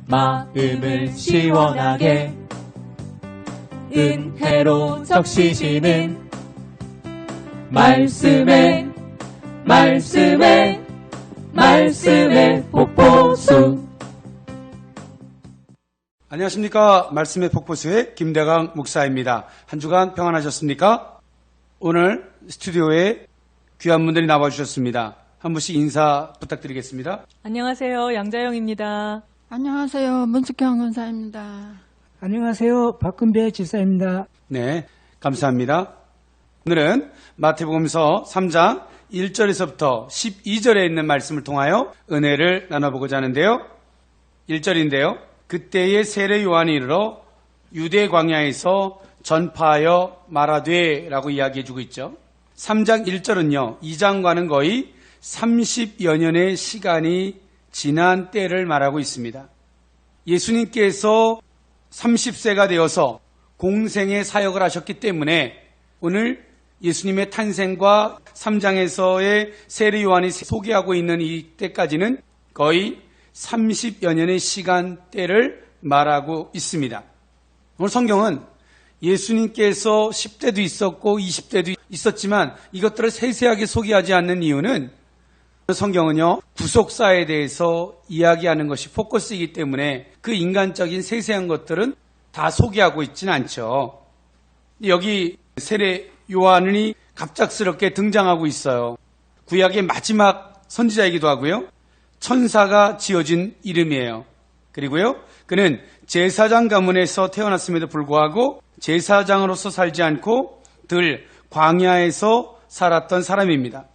마음을 시원하게 은혜로 적시시는 말씀에 폭포수. 안녕하십니까. 말씀의 폭포수의 김대강 목사입니다. 한 주간 평안하셨습니까? 오늘 스튜디오에 귀한 분들이 나와주셨습니다. 한 분씩 인사 부탁드리겠습니다. 안녕하세요. 양자영입니다. 안녕하세요. 문숙경 권사입니다. 안녕하세요. 박근배 지사입니다. 네, 감사합니다. 오늘은 마태복음서 3장 1절에서부터 12절에 있는 말씀을 통하여 은혜를 나눠보고자 하는데요. 1절인데요. 그때의 세례 요한이 이르러 유대 광야에서 전파하여 말하되 라고 이야기해주고 있죠. 3장 1절은요. 2장과는 거의 30여 년의 시간이 지난 때를 말하고 있습니다. 예수님께서 30세가 되어서 공생의 사역을 하셨기 때문에 오늘 예수님의 탄생과 3장에서의 세례 요한이 소개하고 있는 이때까지는 거의 30여 년의 시간대를 말하고 있습니다. 오늘 성경은 예수님께서 10대도 있었고 20대도 있었지만 이것들을 세세하게 소개하지 않는 이유는 성경은요, 구속사에 대해서 이야기하는 것이 포커스이기 때문에 그 인간적인 세세한 것들은 다 소개하고 있지는 않죠. 여기 세례 요한이 갑작스럽게 등장하고 있어요. 구약의 마지막 선지자이기도 하고요. 천사가 지어진 이름이에요. 그리고요, 그는 제사장 가문에서 태어났음에도 불구하고 제사장으로서 살지 않고 늘 광야에서 살았던 사람입니다.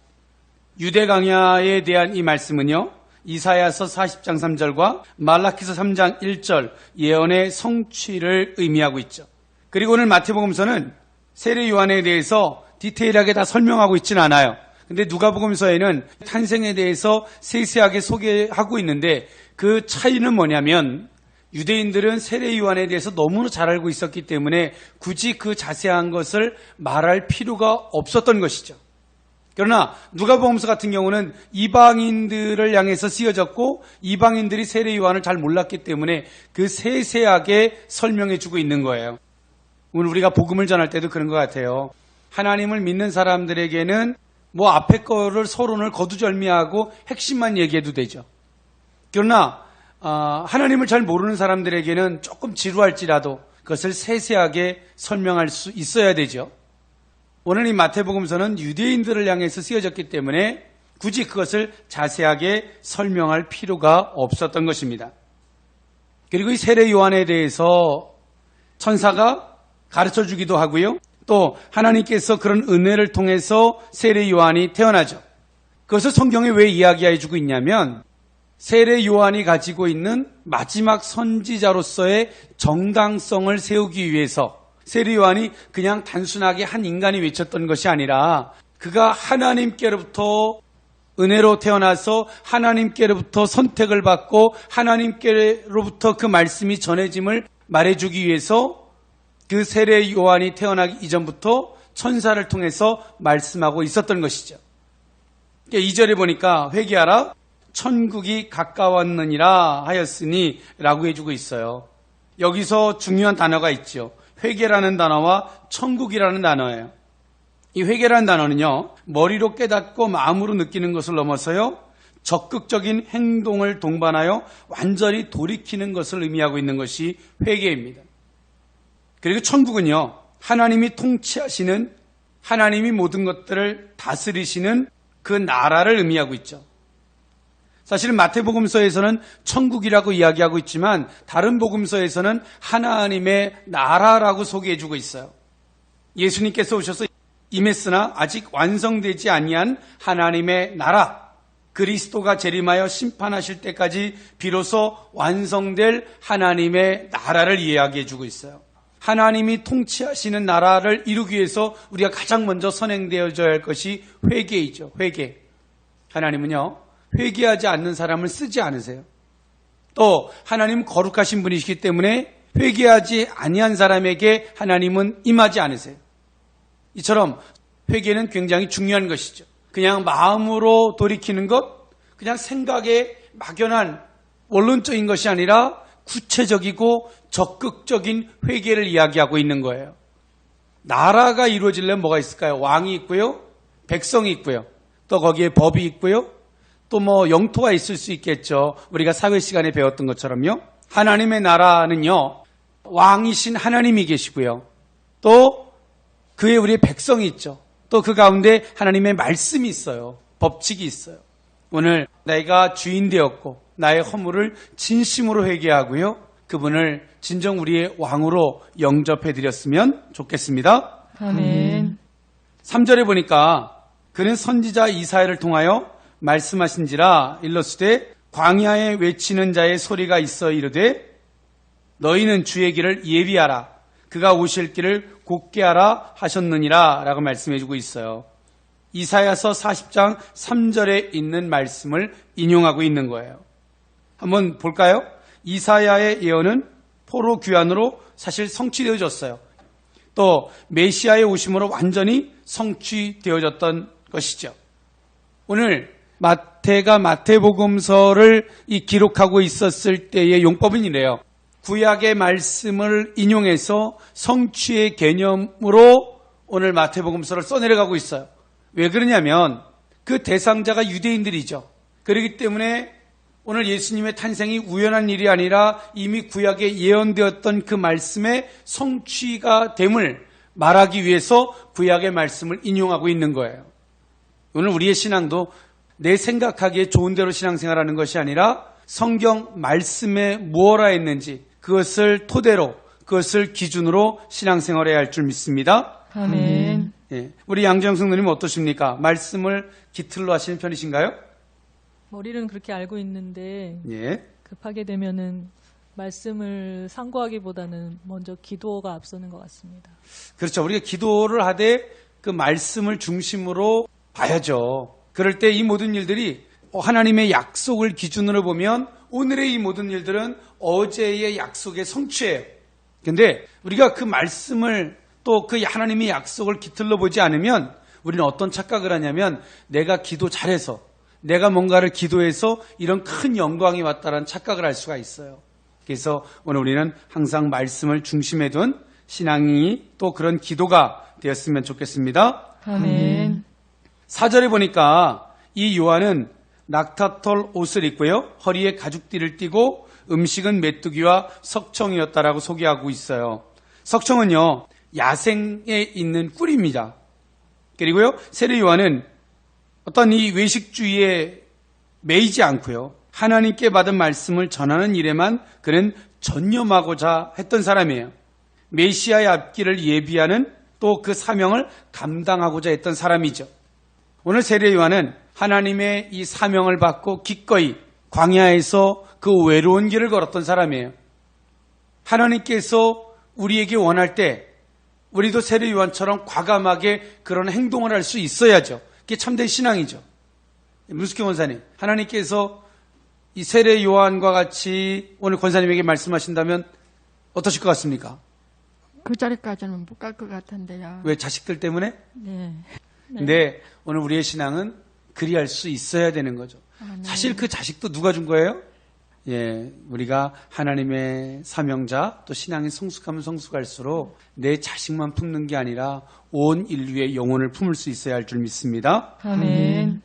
유대 광야에 대한 이 말씀은요, 이사야서 40장 3절과 말라기서 3장 1절 예언의 성취를 의미하고 있죠. 그리고 오늘 마태복음서는 세례 요한에 대해서 디테일하게 다 설명하고 있지는 않아요. 근데 누가복음서에는 탄생에 대해서 세세하게 소개하고 있는데 그 차이는 뭐냐면 유대인들은 세례 요한에 대해서 너무나 잘 알고 있었기 때문에 굳이 그 자세한 것을 말할 필요가 없었던 것이죠. 그러나 누가복음서 같은 경우는 이방인들을 향해서 쓰여졌고 이방인들이 세례 요한을 잘 몰랐기 때문에 그 세세하게 설명해주고 있는 거예요. 오늘 우리가 복음을 전할 때도 그런 것 같아요. 하나님을 믿는 사람들에게는 뭐 앞에 거를 서론을 거두절미하고 핵심만 얘기해도 되죠. 그러나 하나님을 잘 모르는 사람들에게는 조금 지루할지라도 그것을 세세하게 설명할 수 있어야 되죠. 오늘 이 마태복음서는 유대인들을 향해서 쓰여졌기 때문에 굳이 그것을 자세하게 설명할 필요가 없었던 것입니다. 그리고 이 세례 요한에 대해서 천사가 가르쳐 주기도 하고요. 또 하나님께서 그런 은혜를 통해서 세례 요한이 태어나죠. 그것을 성경에 왜 이야기해 주고 있냐면 세례 요한이 가지고 있는 마지막 선지자로서의 정당성을 세우기 위해서 세례 요한이 그냥 단순하게 한 인간이 외쳤던 것이 아니라 그가 하나님께로부터 은혜로 태어나서 하나님께로부터 선택을 받고 하나님께로부터 그 말씀이 전해짐을 말해주기 위해서 그 세례 요한이 태어나기 이전부터 천사를 통해서 말씀하고 있었던 것이죠. 2절에 보니까 회개하라 천국이 가까웠느니라 하였으니 라고 해주고 있어요. 여기서 중요한 단어가 있죠. 회개라는 단어와 천국이라는 단어예요. 이 회개라는 단어는요, 머리로 깨닫고 마음으로 느끼는 것을 넘어서요, 적극적인 행동을 동반하여 완전히 돌이키는 것을 의미하고 있는 것이 회개입니다. 그리고 천국은요, 하나님이 통치하시는, 하나님이 모든 것들을 다스리시는 그 나라를 의미하고 있죠. 사실은 마태복음서에서는 천국이라고 이야기하고 있지만 다른 복음서에서는 하나님의 나라라고 소개해주고 있어요. 예수님께서 오셔서 임했으나 아직 완성되지 아니한 하나님의 나라, 그리스도가 재림하여 심판하실 때까지 비로소 완성될 하나님의 나라를 이야기해주고 있어요. 하나님이 통치하시는 나라를 이루기 위해서 우리가 가장 먼저 선행되어져야 할 것이 회개이죠. 회개. 하나님은요, 회개하지 않는 사람을 쓰지 않으세요. 또 하나님은 거룩하신 분이시기 때문에 회개하지 아니한 사람에게 하나님은 임하지 않으세요. 이처럼 회개는 굉장히 중요한 것이죠. 그냥 마음으로 돌이키는 것, 그냥 생각에 막연한 원론적인 것이 아니라 구체적이고 적극적인 회개를 이야기하고 있는 거예요. 나라가 이루어지려면 뭐가 있을까요? 왕이 있고요. 백성이 있고요. 또 거기에 법이 있고요. 또 뭐 영토가 있을 수 있겠죠. 우리가 사회 시간에 배웠던 것처럼요. 하나님의 나라는요. 왕이신 하나님이 계시고요. 또 그에 우리의 백성이 있죠. 또 그 가운데 하나님의 말씀이 있어요. 법칙이 있어요. 오늘 내가 주인 되었고 나의 허물을 진심으로 회개하고요. 그분을 진정 우리의 왕으로 영접해드렸으면 좋겠습니다. 아멘. 3절에 보니까 그는 선지자 이사야를 통하여 말씀하신지라 일렀으되 광야에 외치는 자의 소리가 있어 이르되 너희는 주의 길을 예비하라 그가 오실 길을 곧게 하라 하셨느니라 라고 말씀해주고 있어요. 이사야서 40장 3절에 있는 말씀을 인용하고 있는 거예요. 한번 볼까요? 이사야의 예언은 포로 귀환으로 사실 성취되어졌어요. 또 메시아의 오심으로 완전히 성취되어졌던 것이죠. 오늘 마태가 마태복음서를 기록하고 있었을 때의 용법은 이래요. 구약의 말씀을 인용해서 성취의 개념으로 오늘 마태복음서를 써내려가고 있어요. 왜 그러냐면 그 대상자가 유대인들이죠. 그렇기 때문에 오늘 예수님의 탄생이 우연한 일이 아니라 이미 구약에 예언되었던 그 말씀의 성취가 됨을 말하기 위해서 구약의 말씀을 인용하고 있는 거예요. 오늘 우리의 신앙도 내 생각하기에 좋은 대로 신앙생활하는 것이 아니라 성경 말씀에 무엇라 했는지 그것을 토대로 그것을 기준으로 신앙생활해야 할 줄 믿습니다. 아멘. 예, 우리 양정 성도님은 어떠십니까? 말씀을 깃틀로 하시는 편이신가요? 머리는 그렇게 알고 있는데 예. 급하게 되면은 말씀을 상고하기보다는 먼저 기도가 앞서는 것 같습니다. 그렇죠. 우리가 기도를 하되 그 말씀을 중심으로 봐야죠. 그럴 때 이 모든 일들이 하나님의 약속을 기준으로 보면 오늘의 이 모든 일들은 어제의 약속의 성취예요. 근데 우리가 그 말씀을 또 그 하나님의 약속을 깃들러 보지 않으면 우리는 어떤 착각을 하냐면 내가 기도 잘해서 내가 뭔가를 기도해서 이런 큰 영광이 왔다라는 착각을 할 수가 있어요. 그래서 오늘 우리는 항상 말씀을 중심에 둔 신앙이 또 그런 기도가 되었으면 좋겠습니다. 아멘. 4절에 보니까 이 요한은 낙타털 옷을 입고요. 허리에 가죽띠를 띠고 음식은 메뚜기와 석청이었다라고 소개하고 있어요. 석청은요. 야생에 있는 꿀입니다. 그리고요. 세례 요한은 어떤 이 외식주의에 매이지 않고요. 하나님께 받은 말씀을 전하는 일에만 그는 전념하고자 했던 사람이에요. 메시아의 앞길을 예비하는 또 그 사명을 감당하고자 했던 사람이죠. 오늘 세례 요한은 하나님의 이 사명을 받고 기꺼이 광야에서 그 외로운 길을 걸었던 사람이에요. 하나님께서 우리에게 원할 때 우리도 세례 요한처럼 과감하게 그런 행동을 할 수 있어야죠. 그게 참된 신앙이죠. 문숙희 권사님, 하나님께서 이 세례 요한과 같이 오늘 권사님에게 말씀하신다면 어떠실 것 같습니까? 그 자리까지는 못 갈 것 같은데요. 왜? 자식들 때문에? 네. 근데 오늘 우리의 신앙은 그리할 수 있어야 되는 거죠. 네. 사실 그 자식도 누가 준 거예요? 예, 우리가 하나님의 사명자 또 신앙이 성숙하면 성숙할수록 내 자식만 품는 게 아니라 온 인류의 영혼을 품을 수 있어야 할 줄 믿습니다. 아멘.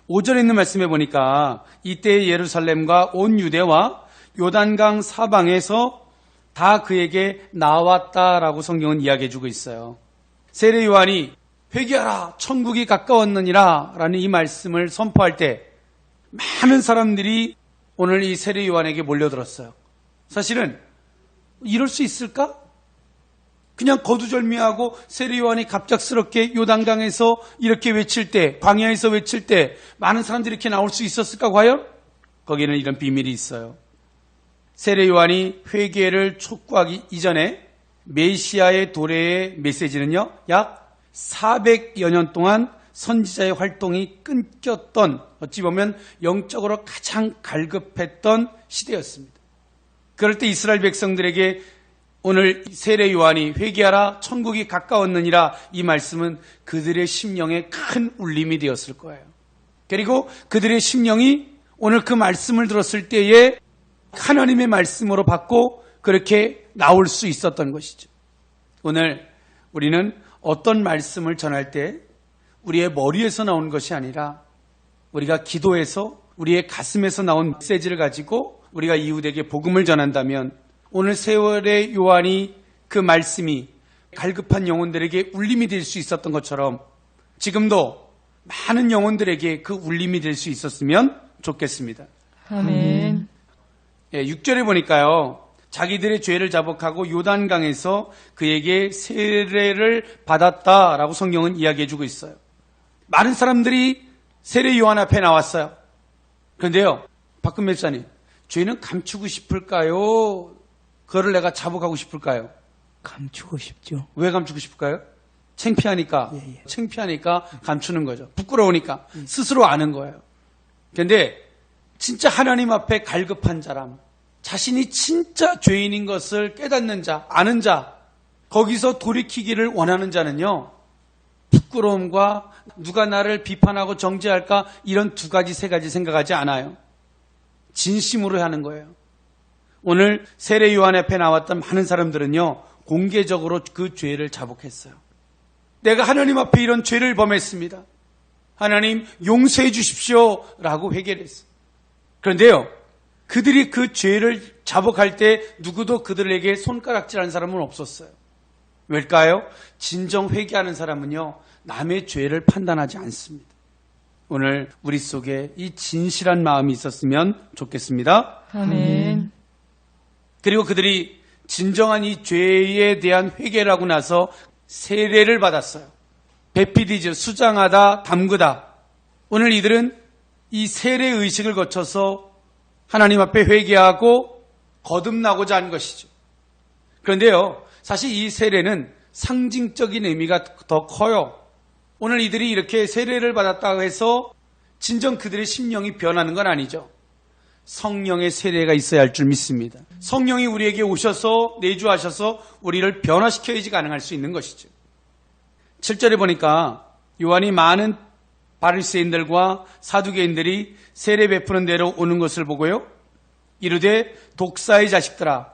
5절에 있는 말씀에 보니까 이때의 예루살렘과 온 유대와 요단강 사방에서 다 그에게 나왔다라고 성경은 이야기해주고 있어요. 세례 요한이 회개하라 천국이 가까웠느니라 라는 이 말씀을 선포할 때 많은 사람들이 오늘 이 세례 요한에게 몰려들었어요. 사실은 이럴 수 있을까? 그냥 거두절미하고 세례 요한이 갑작스럽게 요단강에서 이렇게 외칠 때, 광야에서 외칠 때 많은 사람들이 이렇게 나올 수 있었을까 과연? 거기에는 이런 비밀이 있어요. 세례 요한이 회개를 촉구하기 이전에 메시아의 도래의 메시지는요, 약 400여 년 동안 선지자의 활동이 끊겼던, 어찌 보면 영적으로 가장 갈급했던 시대였습니다. 그럴 때 이스라엘 백성들에게 오늘 세례 요한이 회개하라 천국이 가까웠느니라 이 말씀은 그들의 심령에 큰 울림이 되었을 거예요. 그리고 그들의 심령이 오늘 그 말씀을 들었을 때에 하나님의 말씀으로 받고 그렇게 나올 수 있었던 것이죠. 오늘 우리는 어떤 말씀을 전할 때 우리의 머리에서 나온 것이 아니라 우리가 기도해서 우리의 가슴에서 나온 메시지를 가지고 우리가 이웃에게 복음을 전한다면 오늘 세월의 요한이 그 말씀이 갈급한 영혼들에게 울림이 될 수 있었던 것처럼 지금도 많은 영혼들에게 그 울림이 될 수 있었으면 좋겠습니다. 아멘. 6절에 보니까요. 자기들의 죄를 자복하고 요단강에서 그에게 세례를 받았다라고 성경은 이야기해주고 있어요. 많은 사람들이 세례 요한 앞에 나왔어요. 그런데요, 박근혜 목사님, 죄는 감추고 싶을까요? 그거를 내가 자복하고 싶을까요? 감추고 싶죠. 왜 감추고 싶을까요? 창피하니까. 창피하니까 감추는 거죠. 부끄러우니까. 스스로 아는 거예요. 그런데 진짜 하나님 앞에 갈급한 사람, 자신이 진짜 죄인인 것을 깨닫는 자, 아는 자, 거기서 돌이키기를 원하는 자는요, 부끄러움과 누가 나를 비판하고 정죄할까 이런 두 가지, 세 가지 생각하지 않아요. 진심으로 하는 거예요. 오늘 세례 요한 앞에 나왔던 많은 사람들은요, 공개적으로 그 죄를 자복했어요. 내가 하나님 앞에 이런 죄를 범했습니다. 하나님 용서해 주십시오 라고 회개를 했어요. 그런데요, 그들이 그 죄를 자복할 때 누구도 그들에게 손가락질하는 사람은 없었어요. 왜일까요? 진정 회개하는 사람은요, 남의 죄를 판단하지 않습니다. 오늘 우리 속에 이 진실한 마음이 있었으면 좋겠습니다. 아멘. 그리고 그들이 진정한 이 죄에 대한 회개를 하고 나서 세례를 받았어요. 베피디즈, 수장하다, 담그다. 오늘 이들은 이 세례 의식을 거쳐서 하나님 앞에 회개하고 거듭나고자 한 것이죠. 그런데요, 사실 이 세례는 상징적인 의미가 더 커요. 오늘 이들이 이렇게 세례를 받았다고 해서 진정 그들의 심령이 변하는 건 아니죠. 성령의 세례가 있어야 할 줄 믿습니다. 성령이 우리에게 오셔서 내주하셔서 우리를 변화시켜야지 가능할 수 있는 것이죠. 7절에 보니까 요한이 많은 바리새인들과 사두개인들이 세례 베푸는 데로 오는 것을 보고요, 이르되 독사의 자식들아,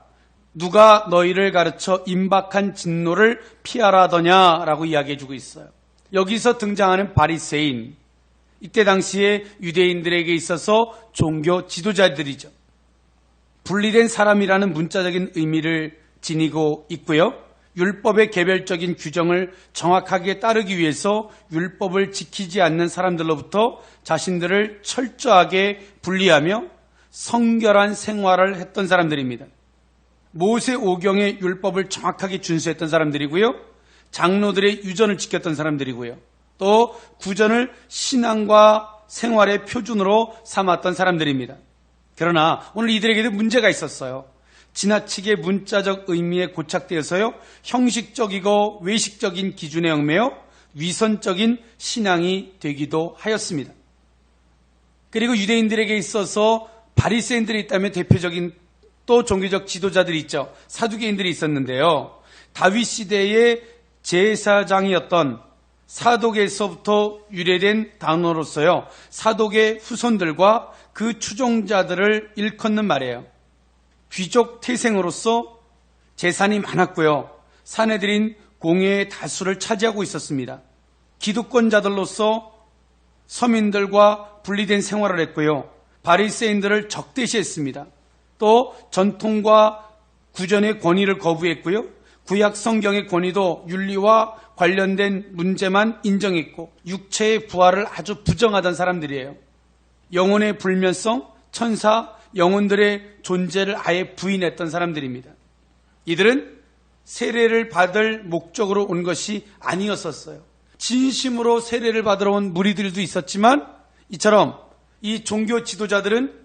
누가 너희를 가르쳐 임박한 진노를 피하라 하더냐라고 이야기해주고 있어요. 여기서 등장하는 바리새인, 이때 당시에 유대인들에게 있어서 종교 지도자들이죠. 분리된 사람이라는 문자적인 의미를 지니고 있고요, 율법의 개별적인 규정을 정확하게 따르기 위해서 율법을 지키지 않는 사람들로부터 자신들을 철저하게 분리하며 성결한 생활을 했던 사람들입니다. 모세 오경의 율법을 정확하게 준수했던 사람들이고요, 장로들의 유전을 지켰던 사람들이고요, 또 구전을 신앙과 생활의 표준으로 삼았던 사람들입니다. 그러나 오늘 이들에게도 문제가 있었어요. 지나치게 문자적 의미에 고착되어서요, 형식적이고 외식적인 기준에 얽매여 위선적인 신앙이 되기도 하였습니다. 그리고 유대인들에게 있어서 바리새인들이 있다면 대표적인 또 종교적 지도자들이 있죠. 사두개인들이 있었는데요, 다윗 시대의 제사장이었던 사독에서부터 유래된 단어로서요, 사독의 후손들과 그 추종자들을 일컫는 말이에요. 귀족 태생으로서 재산이 많았고요, 사내들인 공예의 다수를 차지하고 있었습니다. 기득권자들로서 서민들과 분리된 생활을 했고요, 바리새인들을 적대시했습니다. 또 전통과 구전의 권위를 거부했고요, 구약 성경의 권위도 윤리와 관련된 문제만 인정했고 육체의 부활을 아주 부정하던 사람들이에요. 영혼의 불면성, 천사, 영혼들의 존재를 아예 부인했던 사람들입니다. 이들은 세례를 받을 목적으로 온 것이 아니었었어요. 진심으로 세례를 받으러 온 무리들도 있었지만 이처럼 이 종교 지도자들은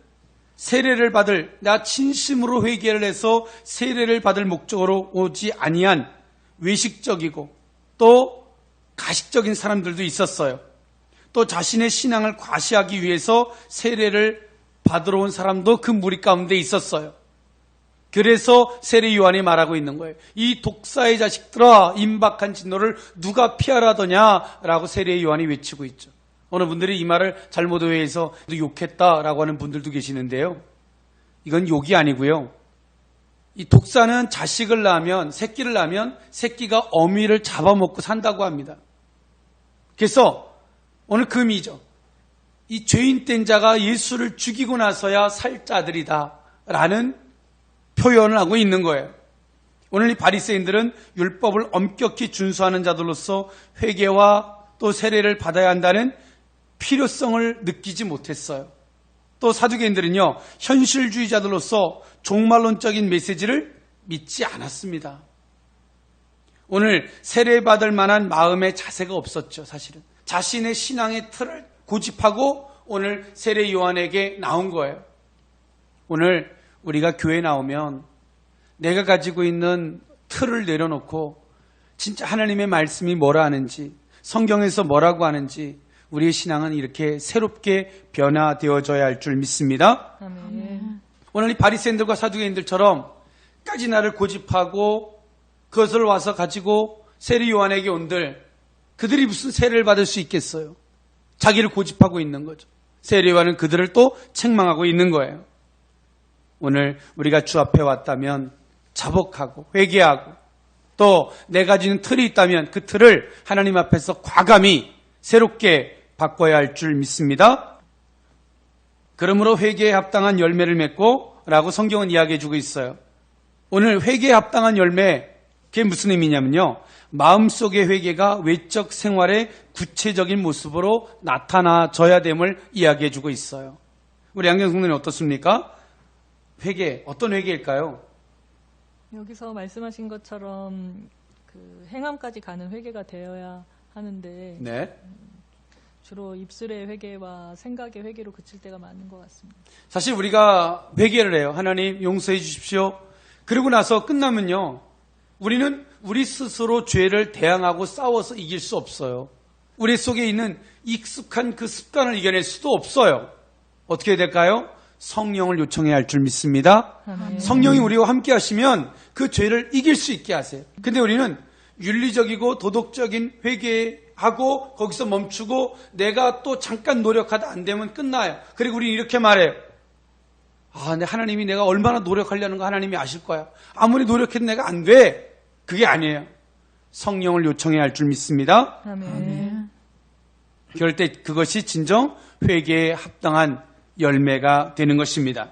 세례를 받을, 나 진심으로 회개를 해서 세례를 받을 목적으로 오지 아니한 외식적이고 또 가식적인 사람들도 있었어요. 또 자신의 신앙을 과시하기 위해서 세례를 받으러 온 사람도 그 무리 가운데 있었어요. 그래서 세례 요한이 말하고 있는 거예요. 이 독사의 자식들아, 임박한 진노를 누가 피하라더냐라고 세례 요한이 외치고 있죠. 어느 분들이 이 말을 잘못 오해해서 욕했다라고 하는 분들도 계시는데요, 이건 욕이 아니고요. 이 독사는 자식을 낳으면, 새끼를 낳으면 새끼가 어미를 잡아먹고 산다고 합니다. 그래서 오늘 금이죠. 이 죄인된 자가 예수를 죽이고 나서야 살 자들이다 라는 표현을 하고 있는 거예요. 오늘 이 바리새인들은 율법을 엄격히 준수하는 자들로서 회개와 또 세례를 받아야 한다는 필요성을 느끼지 못했어요. 또 사두개인들은요, 현실주의자들로서 종말론적인 메시지를 믿지 않았습니다. 오늘 세례받을 만한 마음의 자세가 없었죠, 사실은. 자신의 신앙의 틀을 고집하고 오늘 세례 요한에게 나온 거예요. 오늘 우리가 교회에 나오면 내가 가지고 있는 틀을 내려놓고 진짜 하나님의 말씀이 뭐라 하는지, 성경에서 뭐라고 하는지 우리의 신앙은 이렇게 새롭게 변화되어져야 할 줄 믿습니다. 아멘. 오늘 이 바리새인들과 사두개인들처럼 까지 나를 고집하고 그것을 와서 가지고 세례 요한에게 온들, 그들이 무슨 세례를 받을 수 있겠어요? 자기를 고집하고 있는 거죠. 세례 요한은 그들을 또 책망하고 있는 거예요. 오늘 우리가 주 앞에 왔다면 자복하고 회개하고 또 내가 가지는 틀이 있다면 그 틀을 하나님 앞에서 과감히 새롭게 바꿔야 할 줄 믿습니다. 그러므로 회개에 합당한 열매를 맺고 라고 성경은 이야기해 주고 있어요. 오늘 회개에 합당한 열매, 그게 무슨 의미냐면요, 마음속의 회개가 외적 생활의 구체적인 모습으로 나타나져야 됨을 이야기해 주고 있어요. 우리 양경성님은 어떻습니까? 회개, 어떤 회개일까요? 여기서 말씀하신 것처럼 그 행함까지 가는 회개가 되어야 하는데 네. 주로 입술의 회개와 생각의 회개로 그칠 때가 많은 것 같습니다. 사실 우리가 회개를 해요. 하나님 용서해 주십시오. 그러고 나서 끝나면요, 우리는 우리 스스로 죄를 대항하고 싸워서 이길 수 없어요. 우리 속에 있는 익숙한 그 습관을 이겨낼 수도 없어요. 어떻게 해야 될까요? 성령을 요청해야 할 줄 믿습니다. 아멘. 성령이 우리와 함께 하시면 그 죄를 이길 수 있게 하세요. 근데 우리는 윤리적이고 도덕적인 회개하고 거기서 멈추고 내가 또 잠깐 노력하다 안 되면 끝나요. 그리고 우리는 이렇게 말해요. 근데 하나님이 내가 얼마나 노력하려는 거 하나님이 아실 거야. 아무리 노력해도 내가 안 돼. 그게 아니에요. 성령을 요청해야 할 줄 믿습니다. 아멘. 그럴 때 그것이 진정 회개에 합당한 열매가 되는 것입니다.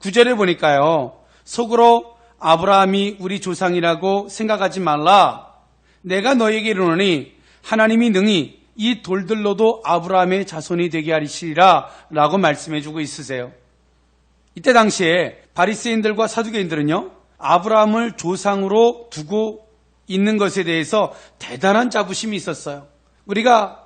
9절에 보니까요, 속으로 아브라함이 우리 조상이라고 생각하지 말라. 내가 너에게 이르노니 하나님이 능히 이 돌들로도 아브라함의 자손이 되게 하리시리라 라고 말씀해 주고 있으세요. 이때 당시에 바리새인들과 사두개인들은요, 아브라함을 조상으로 두고 있는 것에 대해서 대단한 자부심이 있었어요. 우리가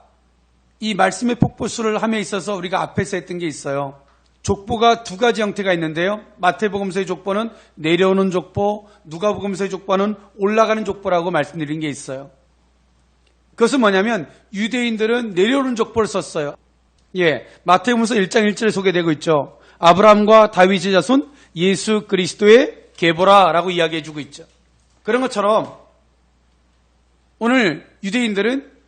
이 말씀의 폭포수를 함에 있어서 우리가 앞에서 했던 게 있어요. 족보가 두 가지 형태가 있는데요. 마태복음서의 족보는 내려오는 족보, 누가복음서의 족보는 올라가는 족보라고 말씀드린 게 있어요. 그것은 뭐냐면 유대인들은 내려오는 족보를 썼어요. 마태복음서 1장 1절에 소개되고 있죠. 아브라함과 다윗의 자손 예수 그리스도의 계보라라고 이야기해 주고 있죠. 그런 것처럼 오늘 유대인들은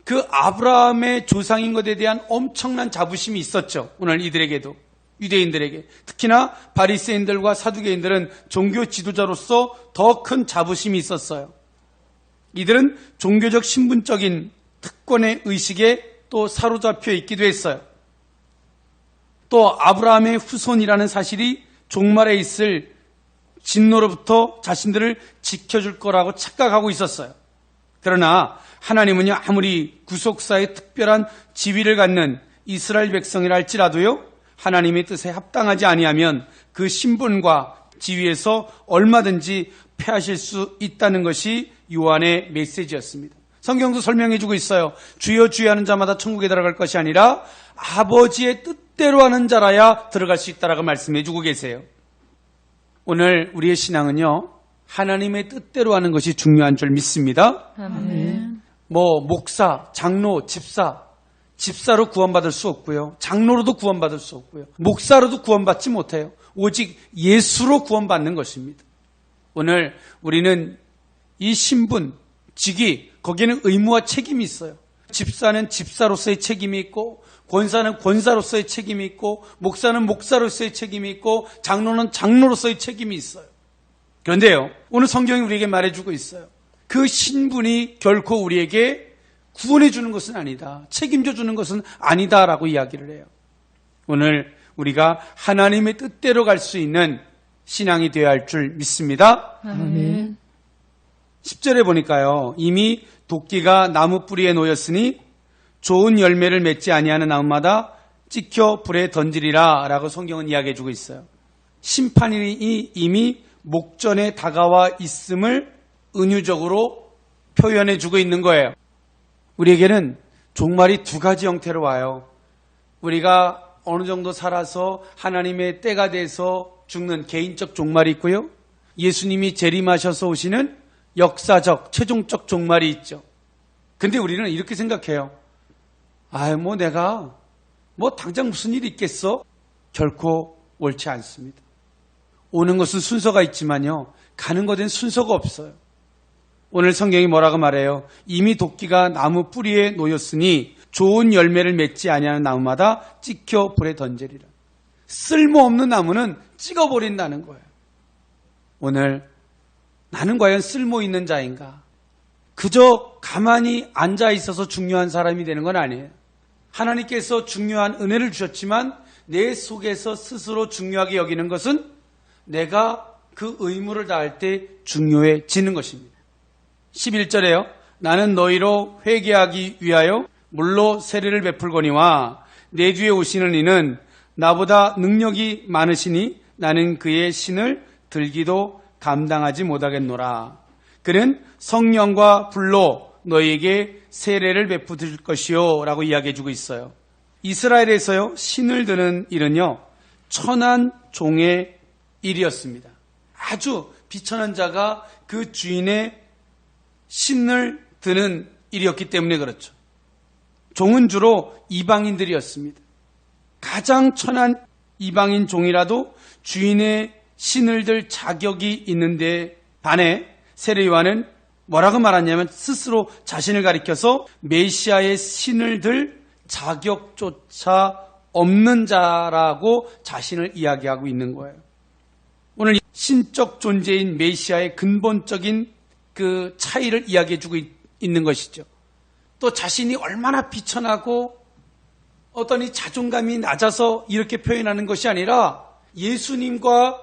그 아브라함의 조상인 것에 대한 엄청난 자부심이 있었죠. 오늘 이들에게도, 유대인들에게. 특히나 바리새인들과 사두개인들은 종교 지도자로서 더 큰 자부심이 있었어요. 이들은 종교적 신분적인 특권의 의식에 또 사로잡혀 있기도 했어요. 또 아브라함의 후손이라는 사실이 종말에 있을 진노로부터 자신들을 지켜줄 거라고 착각하고 있었어요. 그러나 하나님은요, 아무리 구속사의 특별한 지위를 갖는 이스라엘 백성이라 할지라도요, 하나님의 뜻에 합당하지 아니하면 그 신분과 지위에서 얼마든지 패하실 수 있다는 것이 요한의 메시지였습니다. 성경도 설명해 주고 있어요. 주여 주여 하는 자마다 천국에 들어갈 것이 아니라 아버지의 뜻대로 하는 자라야 들어갈 수 있다라고 말씀해 주고 계세요. 오늘 우리의 신앙은요, 하나님의 뜻대로 하는 것이 중요한 줄 믿습니다. 아멘. 목사, 장로, 집사로 구원받을 수 없고요. 장로로도 구원받을 수 없고요. 목사로도 구원받지 못해요. 오직 예수로 구원받는 것입니다. 오늘 우리는 이 신분, 직위, 거기에는 의무와 책임이 있어요. 집사는 집사로서의 책임이 있고 권사는 권사로서의 책임이 있고, 목사는 목사로서의 책임이 있고, 장로는 장로로서의 책임이 있어요. 그런데요, 오늘 성경이 우리에게 말해주고 있어요. 그 신분이 결코 우리에게 구원해 주는 것은 아니다, 책임져 주는 것은 아니다라고 이야기를 해요. 오늘 우리가 하나님의 뜻대로 갈 수 있는 신앙이 되어야 할 줄 믿습니다. 아멘. 10절에 보니까요, 이미 도끼가 나무 뿌리에 놓였으니 좋은 열매를 맺지 아니하는 나무마다 찍혀 불에 던지리라 라고 성경은 이야기해 주고 있어요. 심판이 이미 목전에 다가와 있음을 은유적으로 표현해 주고 있는 거예요. 우리에게는 종말이 두 가지 형태로 와요. 우리가 어느 정도 살아서 하나님의 때가 돼서 죽는 개인적 종말이 있고요, 예수님이 재림하셔서 오시는 역사적, 최종적 종말이 있죠. 근데 우리는 이렇게 생각해요. 내가 당장 무슨 일이 있겠어? 결코 옳지 않습니다. 오는 것은 순서가 있지만요, 가는 것엔 순서가 없어요. 오늘 성경이 뭐라고 말해요? 이미 도끼가 나무 뿌리에 놓였으니 좋은 열매를 맺지 아니하는 나무마다 찍혀 불에 던지리라. 쓸모없는 나무는 찍어버린다는 거예요. 오늘 나는 과연 쓸모 있는 자인가? 그저 가만히 앉아 있어서 중요한 사람이 되는 건 아니에요. 하나님께서 중요한 은혜를 주셨지만 내 속에서 스스로 중요하게 여기는 것은 내가 그 의무를 다할 때 중요해지는 것입니다. 11절에요. 나는 너희로 회개하기 위하여 물로 세례를 베풀거니와 내 뒤에 오시는 이는 나보다 능력이 많으시니 나는 그의 신을 들기도 감당하지 못하겠노라. 그는 성령과 불로 너희에게 세례를 베푸실 것이요 라고 이야기해주고 있어요. 이스라엘에서요, 신을 드는 일은요, 천한 종의 일이었습니다. 아주 비천한 자가 그 주인의 신을 드는 일이었기 때문에 그렇죠. 종은 주로 이방인들이었습니다. 가장 천한 이방인 종이라도 주인의 신을 들 자격이 있는데 반해 세례 요한은 뭐라고 말하냐면 스스로 자신을 가리켜서 메시아의 신을 들 자격조차 없는 자라고 자신을 이야기하고 있는 거예요. 오늘 신적 존재인 메시아의 근본적인 그 차이를 이야기해주고 있는 것이죠. 또 자신이 얼마나 비천하고 어떤 이 자존감이 낮아서 이렇게 표현하는 것이 아니라 예수님과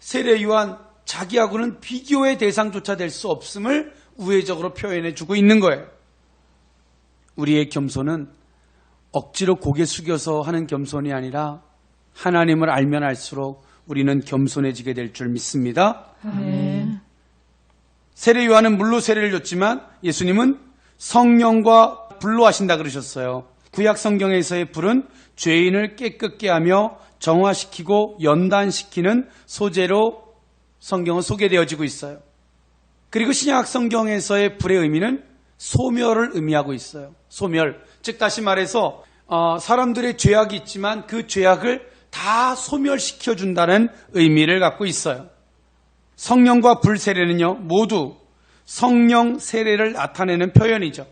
세례 요한 자기하고는 비교의 대상조차 될 수 없음을 우회적으로 표현해주고 있는 거예요. 우리의 겸손은 억지로 고개 숙여서 하는 겸손이 아니라 하나님을 알면 알수록 우리는 겸손해지게 될 줄 믿습니다. 아멘. 세례 요한은 물로 세례를 줬지만 예수님은 성령과 불로 하신다 그러셨어요. 구약 성경에서의 불은 죄인을 깨끗게 하며 정화시키고 연단시키는 소재로 성경은 소개되어지고 있어요. 그리고 신약 성경에서의 불의 의미는 소멸을 의미하고 있어요. 소멸, 즉 다시 말해서 사람들의 죄악이 있지만 그 죄악을 다 소멸시켜준다는 의미를 갖고 있어요. 성령과 불 세례는요, 모두 성령 세례를 나타내는 표현이죠.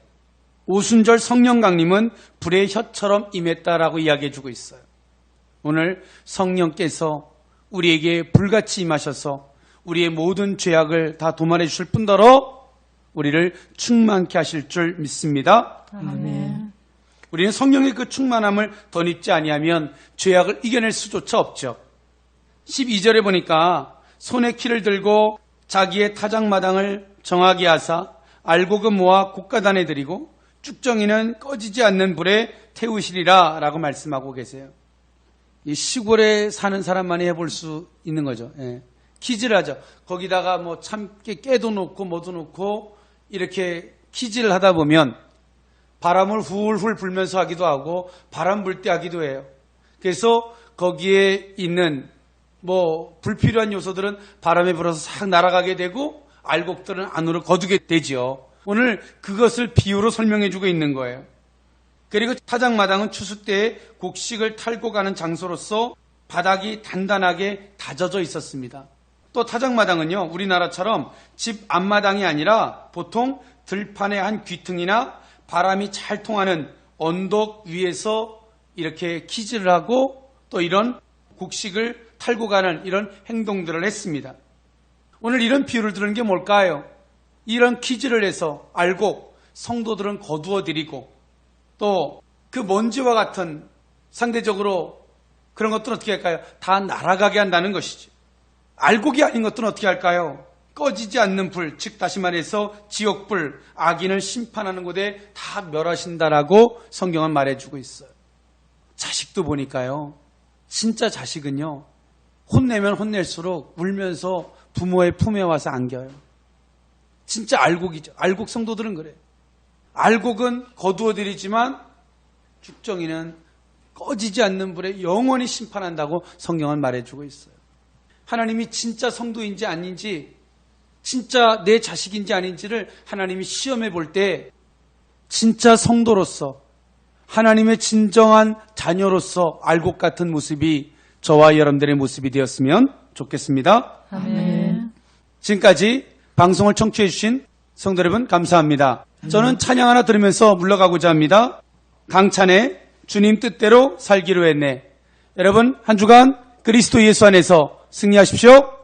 오순절 성령 강림은 불의 혀처럼 임했다라고 이야기해주고 있어요. 오늘 성령께서 우리에게 불같이 임하셔서 우리의 모든 죄악을 다 도말해 주실 뿐더러 우리를 충만케 하실 줄 믿습니다. 아멘. 우리는 성령의 그 충만함을 덧입지 아니하면 죄악을 이겨낼 수조차 없죠. 12절에 보니까 손에 키를 들고 자기의 타작마당을 정하게 하사 알곡은 모아 곡가단에 드리고 쭉정이는 꺼지지 않는 불에 태우시리라 라고 말씀하고 계세요. 이 시골에 사는 사람만이 해볼 수 있는 거죠. 예. 키질을 하죠. 거기다가 뭐 참깨 깨도 놓고 뭐도 놓고 이렇게 키질을 하다 보면 바람을 훌훌 불면서 하기도 하고 바람 불 때 하기도 해요. 그래서 거기에 있는 뭐 불필요한 요소들은 바람에 불어서 싹 날아가게 되고 알곡들은 안으로 거두게 되지요. 오늘 그것을 비유로 설명해 주고 있는 거예요. 그리고 타작마당은 추수 때에 곡식을 탈고 가는 장소로서 바닥이 단단하게 다져져 있었습니다. 또 타작마당은요, 우리나라처럼 집 앞마당이 아니라 보통 들판의 한 귀퉁이나 바람이 잘 통하는 언덕 위에서 이렇게 키즈를 하고 또 이런 곡식을 탈고 가는 이런 행동들을 했습니다. 오늘 이런 비유를 들은 게 뭘까요? 이런 키즈를 해서 알곡, 성도들은 거두어들이고 또 그 먼지와 같은 상대적으로 그런 것들은 어떻게 할까요? 다 날아가게 한다는 것이죠. 알곡이 아닌 것들은 어떻게 할까요? 꺼지지 않는 불, 즉 다시 말해서 지옥불, 악인을 심판하는 곳에 다 멸하신다라고 성경은 말해주고 있어요. 자식도 보니까요. 진짜 자식은요. 혼내면 혼낼수록 울면서 부모의 품에 와서 안겨요. 진짜 알곡이죠. 알곡 성도들은 그래요. 알곡은 거두어들이지만 죽정이는 꺼지지 않는 불에 영원히 심판한다고 성경은 말해주고 있어요. 하나님이 진짜 성도인지 아닌지, 진짜 내 자식인지 아닌지를 하나님이 시험해 볼 때 진짜 성도로서 하나님의 진정한 자녀로서 알곡 같은 모습이 저와 여러분들의 모습이 되었으면 좋겠습니다. 아멘. 지금까지 방송을 청취해 주신 성도 여러분 감사합니다. 저는 찬양 하나 들으면서 물러가고자 합니다. 강찬의 주님 뜻대로 살기로 했네. 여러분 한 주간 그리스도 예수 안에서 승리하십시오.